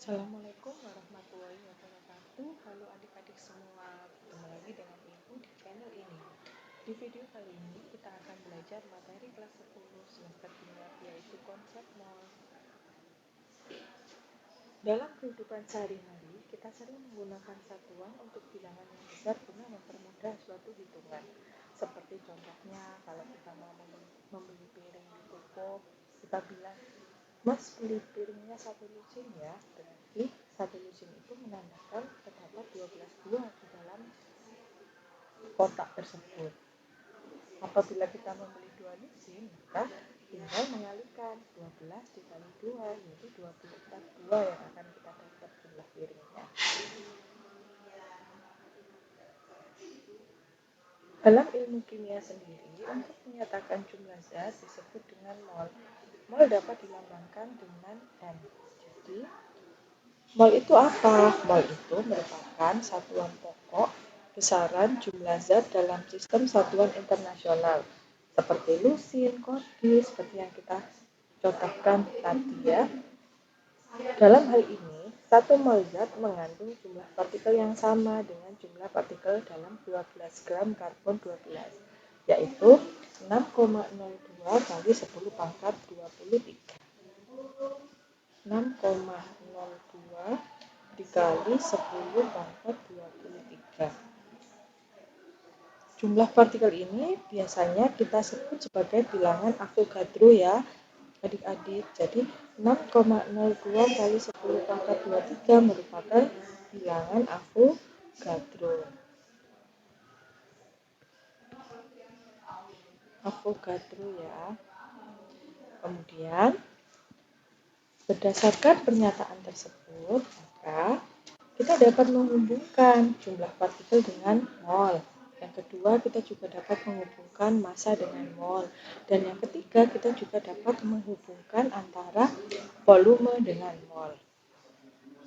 Assalamualaikum warahmatullahi wabarakatuh. Halo adik-adik semua, ketemu lagi dengan Ibu di channel ini. Di video kali ini kita akan belajar materi kelas 10 semester 3 yaitu konsep mol. Dalam kehidupan sehari-hari, kita sering menggunakan satuan untuk bilangan yang besar guna mempermudah suatu hitungan. Seperti contohnya kalau kita mau membeli piring di toko, kita bilang, "Mas, beli piringnya 1 lusin ya." Berarti 1 lusin itu menandakan terdapat 12 buah di dalam kotak tersebut. Apabila kita membeli 2 lusin, maka tinggal mengalikan 12 dikali 2, yaitu 24 buah yang akan kita dapat jumlah piringnya. Dalam ilmu kimia sendiri, untuk menyatakan jumlah zat disebut dengan mol. Mol dapat dilambangkan dengan M. Jadi, mol itu apa? Mol itu merupakan satuan pokok besaran jumlah zat dalam sistem satuan internasional seperti lusin, kordi, seperti yang kita contohkan tadi ya. Dalam hal ini, 1 mol zat mengandung jumlah partikel yang sama dengan jumlah partikel dalam 12 gram karbon 12, yaitu 6,02 kali 10 pangkat 23. 6,02 dikali 10 pangkat 23. Jumlah partikel ini biasanya kita sebut sebagai bilangan Avogadro ya adik-adik. Jadi 6,02 kali 10 pangkat 23 merupakan bilangan Avogadro. Avogadro ya. Kemudian berdasarkan pernyataan tersebut, maka kita dapat menghubungkan jumlah partikel dengan mol. Yang kedua, kita juga dapat menghubungkan massa dengan mol. Dan yang ketiga, kita juga dapat menghubungkan antara volume dengan mol.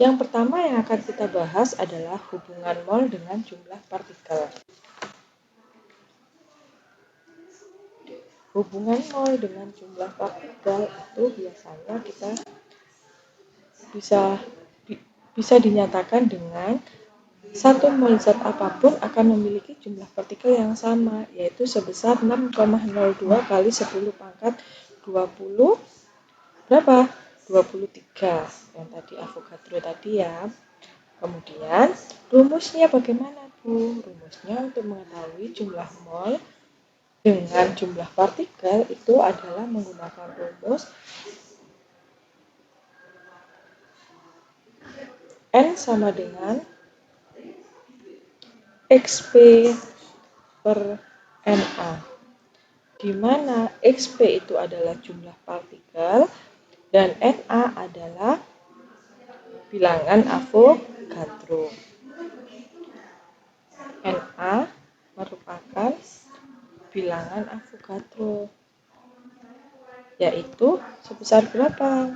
Yang pertama yang akan kita bahas adalah hubungan mol dengan jumlah partikel. Hubungan mol dengan jumlah partikel itu biasanya kita bisa dinyatakan dengan 1 mol zat apapun akan memiliki jumlah partikel yang sama, yaitu sebesar 6,02 kali 10 pangkat 20 berapa? 23 yang tadi Avogadro tadi ya. Kemudian rumusnya bagaimana Bu? Rumusnya untuk mengetahui jumlah mol dengan jumlah partikel itu adalah menggunakan rumus N sama dengan XP per Na, di mana XP itu adalah jumlah partikel dan Na adalah bilangan Avogadro. Na merupakan bilangan Avogadro, yaitu sebesar berapa?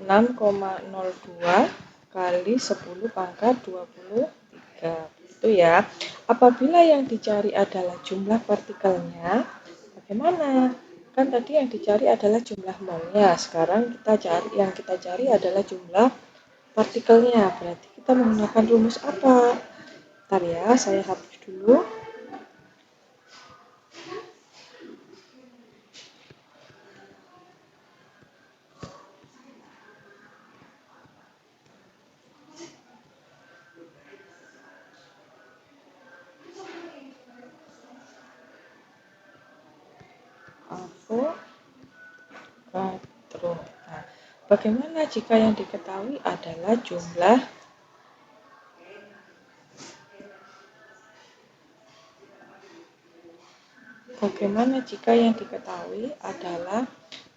6,02 kali 10 pangkat 23. Itu ya. Apabila yang dicari adalah jumlah partikelnya, bagaimana? Kan tadi yang dicari adalah jumlah molnya. Sekarang yang kita cari adalah jumlah partikelnya. Berarti kita menggunakan rumus apa? Bentar ya, saya hapus dulu. Avogadro. Nah, bagaimana jika yang diketahui adalah jumlah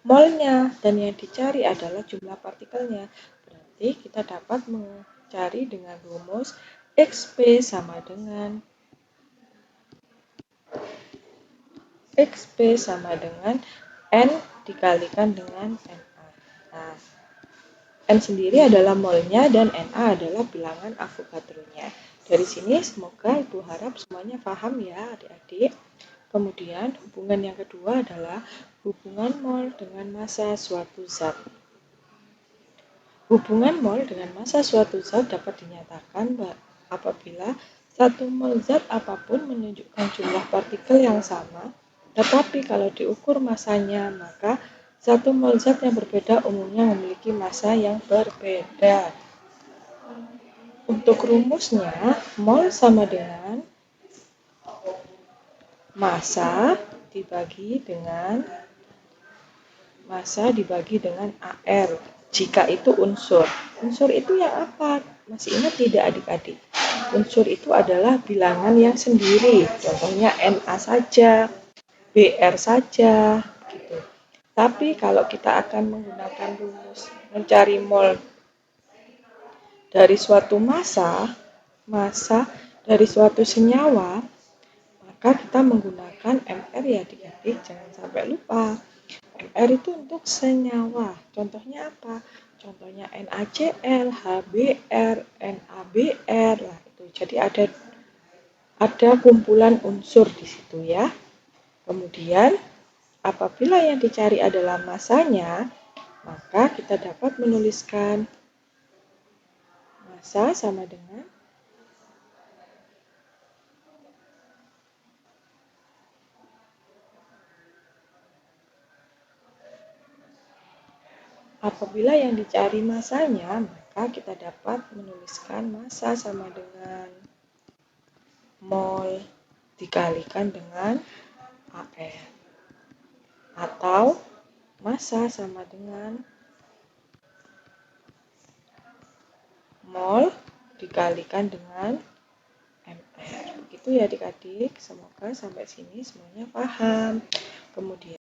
molnya dan yang dicari adalah jumlah partikelnya? Berarti kita dapat mencari dengan rumus XP sama dengan N dikalikan dengan Na. Nah, N sendiri adalah molnya dan Na adalah bilangan Avogadro-nya. Dari sini semoga Ibu harap semuanya paham ya adik-adik. Kemudian hubungan yang kedua adalah hubungan mol dengan massa suatu zat. Hubungan mol dengan massa suatu zat dapat dinyatakan apabila satu mol zat apapun menunjukkan jumlah partikel yang sama, tetapi kalau diukur massanya, maka satu mol zat yang berbeda umumnya memiliki massa yang berbeda. Untuk rumusnya, mol sama dengan massa dibagi dengan AR jika itu unsur. Unsur itu yang apa? Masih ingat tidak adik-adik? Unsur itu adalah bilangan yang sendiri. Contohnya Na saja, Br saja, gitu. Tapi kalau kita akan menggunakan rumus mencari mol dari suatu massa dari suatu senyawa, maka kita menggunakan Mr ya adik-adik, jangan sampai lupa. Mr itu untuk senyawa. Contohnya apa? Contohnya NaCl, HBr, NaBr. Nah, itu. Jadi ada kumpulan unsur di situ ya. Kemudian apabila yang dicari adalah massanya, maka kita dapat menuliskan massa sama dengan apabila yang dicari massanya, maka kita dapat menuliskan massa sama dengan mol dikalikan dengan AR. Atau massa sama dengan mol dikalikan dengan MR. Begitu ya adik-adik, semoga sampai sini semuanya paham. Kemudian